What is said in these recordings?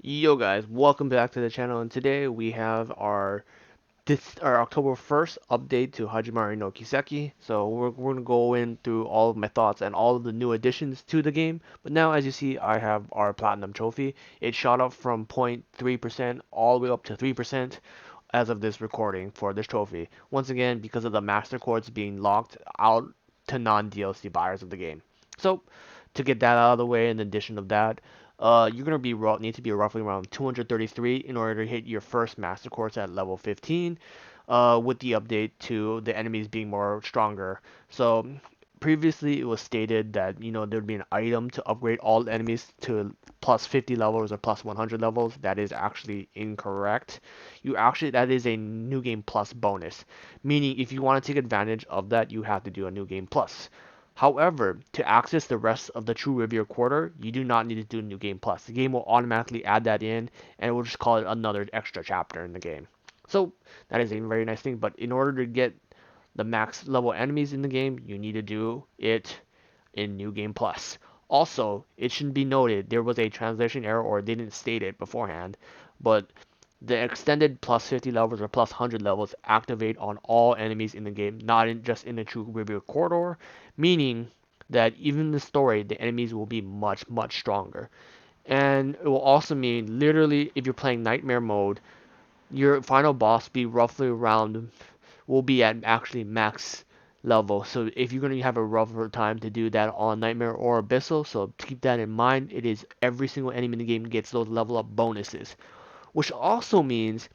Yo guys, welcome back to the channel, and today we have our October 1st update to Hajimari no Kiseki. So we're gonna go in through all of my thoughts and all of the new additions to the game. But now, as you see, I have our platinum trophy. It shot up from 0.3% all the way up to 3% as of this recording for this trophy. Once again, because of the master codes being locked out to non-DLC buyers of the game. So to get that out of the way, in addition of that, you're gonna need to be roughly around 233 in order to hit your first master course at level 15. With the update to the enemies being more stronger. So previously it was stated that there'd be an item to upgrade all enemies to plus 50 levels or plus 100 levels. That is actually incorrect. That is a new game plus bonus, meaning if you want to take advantage of that, you have to do a new game plus. However, to access the rest of the True Revere Quarter, you do not need to do New Game Plus. The game will automatically add that in, and it will just call it another extra chapter in the game. So that is a very nice thing. But in order to get the max level enemies in the game, you need to do it in New Game Plus. Also, it should be noted there was a translation error, or they didn't state it beforehand, but the extended plus 50 levels or plus 100 levels activate on all enemies in the game, not just in the True Revere Corridor, meaning that even in the story, the enemies will be much, much stronger. And it will also mean, literally, if you're playing Nightmare mode, your final boss will be at actually max level. So if you're going to have a rougher time to do that on Nightmare or Abyssal, so keep that in mind. It is every single enemy in the game gets those level up bonuses, which also means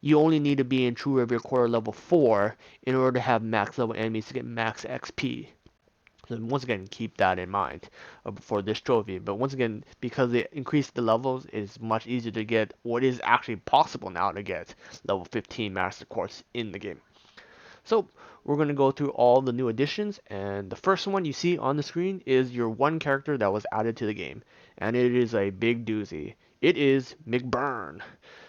you only need to be in True Revere Quarter level 4 in order to have max level enemies to get max XP. So once again, keep that in mind for this trophy. But once again, because they increased the levels, it's much easier to get what is actually possible now to get level 15 Master Course in the game. So we're going to go through all the new additions, and the first one you see on the screen is your one character that was added to the game, and it is a big doozy. It is McBurn.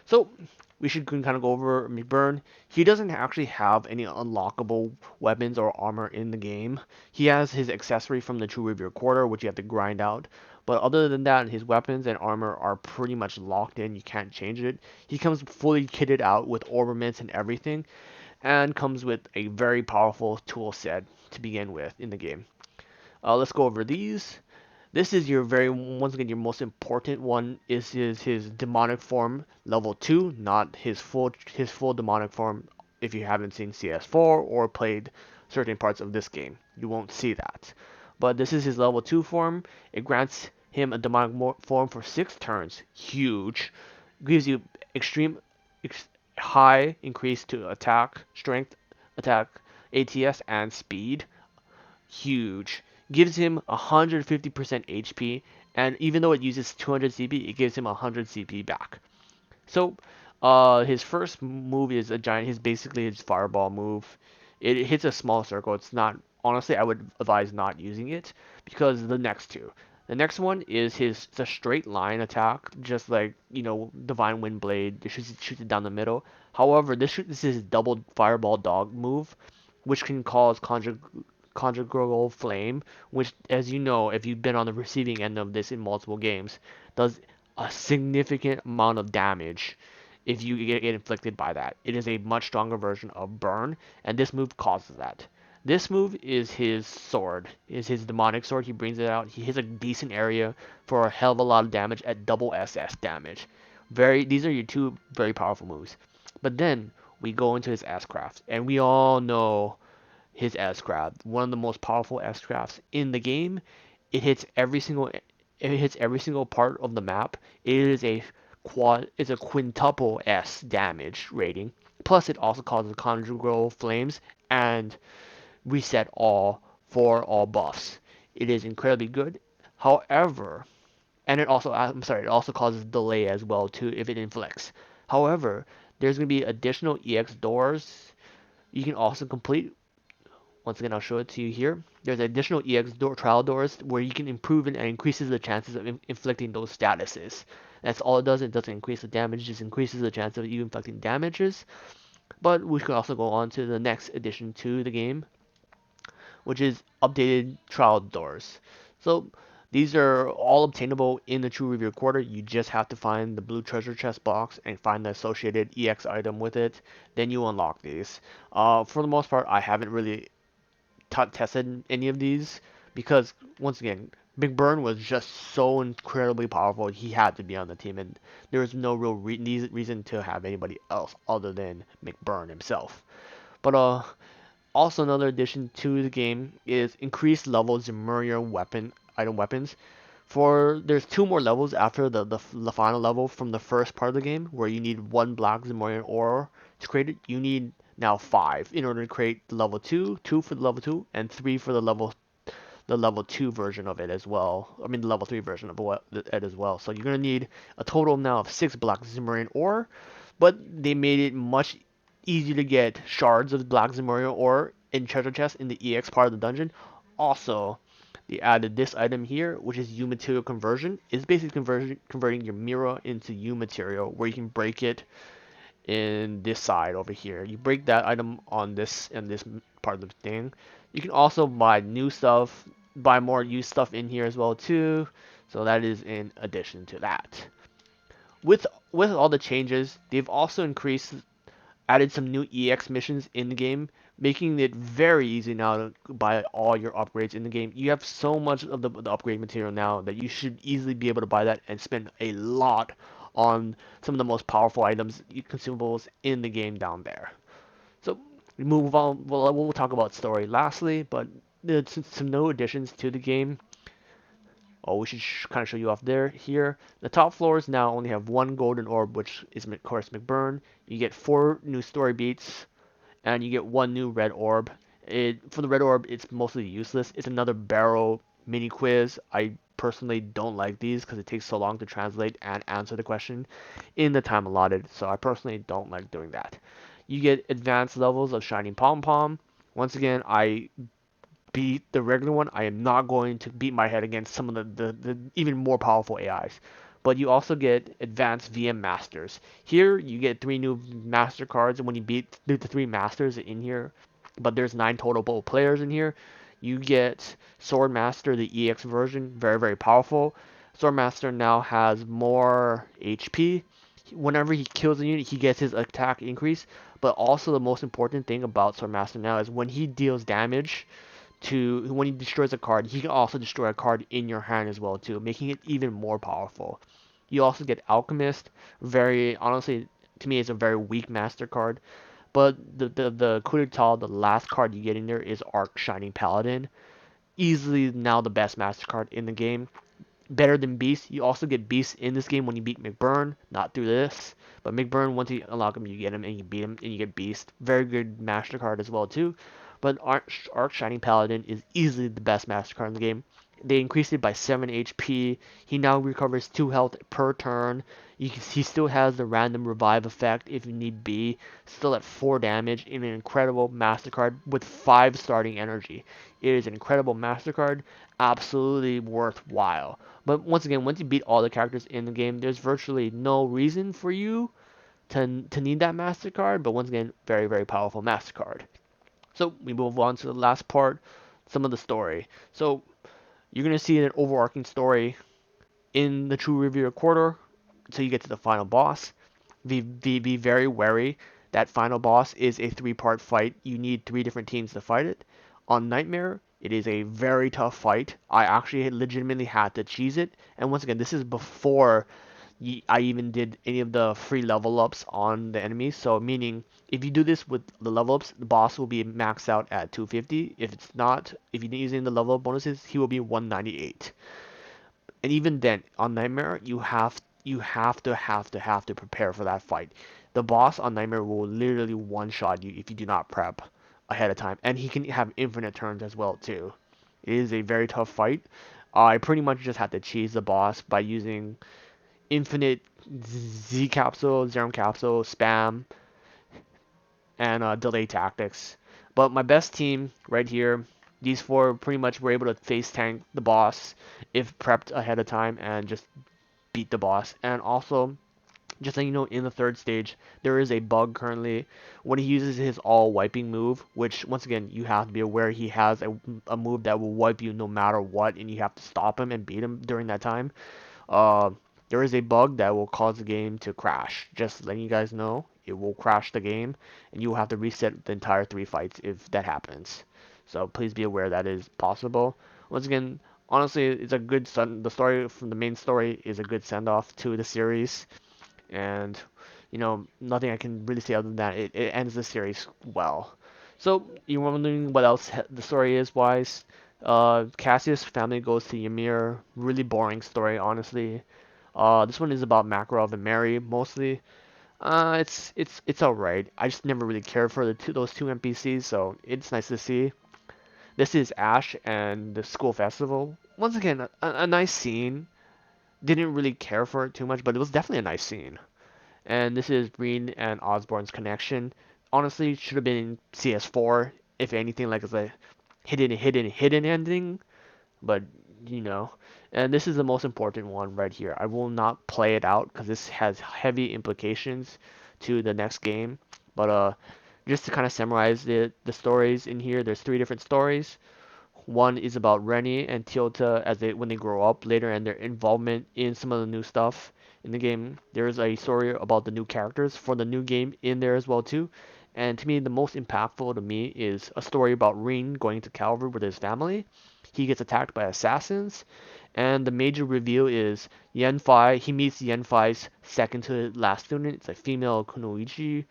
So we should kind of go over McBurn. He doesn't actually have any unlockable weapons or armor in the game. He has his accessory from the True Revere Quarter, which you have to grind out. But other than that, his weapons and armor are pretty much locked in. You can't change it. He comes fully kitted out with ornaments and everything, and comes with a very powerful tool set to begin with in the game. Let's go over these. This is once again, your most important one is his demonic form level 2, not his full demonic form. If you haven't seen CS4 or played certain parts of this game, you won't see that. But this is his level 2 form. It grants him a demonic form for 6 turns. Huge. Gives you extreme ex high increase to attack, strength, attack, ATS, and speed. Huge. Gives him 150% HP, and even though it uses 200 CP, it gives him 100 CP back. So, his first move is a giant. His basically his fireball move. It hits a small circle. It's not honestly. I would advise not using it because the next two. The next one is it's a straight line attack, just like Divine Wind Blade. It shoots it down the middle. However, this is double fireball dog move, which can cause conjugal flame, which, as you know, if you've been on the receiving end of this in multiple games, does a significant amount of damage if you get inflicted by that. It is a much stronger version of burn, and this move causes that. This move is his sword, is his demonic sword. He brings it out. He hits a decent area for a hell of a lot of damage at double SS damage. These are your two very powerful moves. But then we go into his S-craft, and we all know his S-craft, one of the most powerful S-crafts in the game. It hits every single part of the map. It is a quintuple S damage rating. Plus, it also causes conjugal flames and reset all for all buffs. It is incredibly good. However, and it also causes delay as well too if it inflicts. However, there's going to be additional EX doors you can also complete. Once again, I'll show it to you here. There's additional trial doors where you can improve and increases the chances of inflicting those statuses. That's all it does. It doesn't increase the damage, it just increases the chance of you inflicting damages. But we can also go on to the next addition to the game, which is updated trial doors. So These are all obtainable in the True Review Quarter. You just have to find the blue treasure chest box and find the associated EX item with it. Then you unlock these. For the most part, I haven't really tested any of these because, once again, McBurn was just so incredibly powerful. He had to be on the team, and there was no real reason to have anybody else other than McBurn himself. But also another addition to the game is increased levels in Murrier weapons. For there's two more levels after the final level from the first part of the game where you need one black Zamorian ore to create it. You need now five in order to create the level two for the level two, and three for the level 2 version of it as well. I mean, the level 3 version of it as well. So you're going to need a total now of 6 black Zimmerine ore, but they made it much easier to get shards of black Zimmerine ore in treasure chests in the EX part of the dungeon. Also, they added this item here, which is U material conversion. It's basically converting your mirror into U material, where you can break it in this side over here. You break that item on this and this part of the thing. You can also buy new stuff, buy more used stuff in here as well too. So that is in addition to that. With all the changes, they've also added some new EX missions in the game, making it very easy now to buy all your upgrades in the game. You have so much of the upgrade material now that you should easily be able to buy that and spend a lot on some of the most powerful items, consumables in the game down there. So we move on. We'll talk about story lastly, but there's some new additions to the game. Oh, we should kind of show you off there here. The top floors now only have one golden orb, which is of course McBurn. You get 4 new story beats, and you get 1 new red orb. For the red orb, it's mostly useless. It's another barrel mini quiz. I personally don't like these because it takes so long to translate and answer the question in the time allotted. So I personally don't like doing that. You get advanced levels of Shining Pom Pom. Once again, I beat the regular one. I am not going to beat my head against some of the even more powerful AIs. But you also get advanced VM masters. Here you get 3 new master cards, and when you beat the 3 masters in here, but there's 9 total players in here, you get Sword Master, the EX version, very very powerful. Sword Master now has more HP. Whenever he kills a unit, he gets his attack increase. But also the most important thing about Sword Master now is when he deals damage when he destroys a card, he can also destroy a card in your hand as well too, making it even more powerful. You also get Alchemist, very honestly to me it's a very weak master card, but the coup d'etat, the last card you get in there is Arc Shining Paladin, easily now the best master card in the game, better than Beast. You also get Beast in this game when you beat McBurn, not through this. But McBurn, once you unlock him, you get him and you beat him and you get Beast. Very good Master card as well too. But Arc Shining Paladin is easily the best Master card in the game. They increased it by 7 HP. He now recovers 2 health per turn. He still has the random revive effect if need be. Still at 4 damage in an incredible Master card with 5 starting energy. It is an incredible Master card, absolutely worthwhile. But once again, once you beat all the characters in the game, there's virtually no reason for you to need that Master card. But once again, very, very powerful Master card. So we move on to the last part, some of the story. So you're going to see an overarching story in the True Reviewer Quarter until you get to the final boss. Be very wary. That final boss is a 3-part fight. You need 3 different teams to fight it. On Nightmare, it is a very tough fight. I actually legitimately had to cheese it. And once again, this is before I even did any of the free level ups on the enemies. So meaning, if you do this with the level ups, the boss will be maxed out at 250. If it's not, if you didn't use any of the level up bonuses, he will be 198. And even then, on Nightmare, you have to prepare for that fight. The boss on Nightmare will literally one-shot you if you do not prep ahead of time, and he can have infinite turns as well too. It is a very tough fight. I pretty much just had to cheese the boss by using infinite Z capsule, Zerum capsule, spam, and delay tactics. But my best team right here, these 4 pretty much were able to face tank the boss if prepped ahead of time and just beat the boss. And also, Just so you know, in the third stage, there is a bug currently when he uses his all wiping move, which once again, you have to be aware he has a move that will wipe you no matter what, and you have to stop him and beat him during that time. Uh, there is a bug that will cause the game to crash. Just letting you guys know, it will crash the game, and you will have to reset the entire 3 fights if that happens. So please be aware that is possible. Once again, honestly, it's a good the story from the main story is a good send off to the series, and nothing I can really say other than that. It ends the series well. So you're wondering what else the story is wise. Cassius' family goes to Ymir. Really boring story, honestly. This one is about Makarov and Mary mostly. It's alright. I just never really cared for those two NPCs, so it's nice to see. This is Ash and the school festival. Once again, a nice scene. Didn't really care for it too much, but it was definitely a nice scene. And this is Breen and Osborne's connection. Honestly, should have been CS4, if anything, like it's a hidden ending. But you know, and this is the most important one right here. I will not play it out because this has heavy implications to the next game. But just to kind of summarize the stories in here, there's 3 different stories. One is about Rennie and Teal'c as when they grow up later and their involvement in some of the new stuff in the game. There's a story about the new characters for the new game in there as well too. And to me, the most impactful to me is a story about Ring going to Calvary with his family. He gets attacked by assassins, and the major reveal is Yenfei. He meets Yenfei's second to last student. It's a female Kunoichi.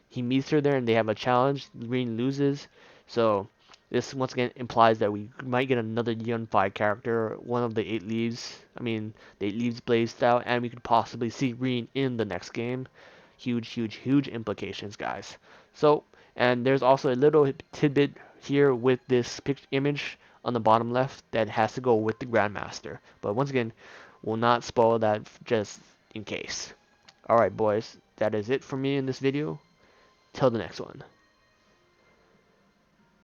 He meets her there, and they have a challenge. Ring loses, so this once again implies that we might get another Yunfei character, one of the 8 leaves. I mean, the 8 leaves blazed out, and we could possibly see Rin in the next game. Huge, huge, huge implications, guys. So, and there's also a little tidbit here with this image on the bottom left that has to go with the Grandmaster. But once again, we'll not spoil that just in case. Alright, boys, that is it for me in this video. Till the next one.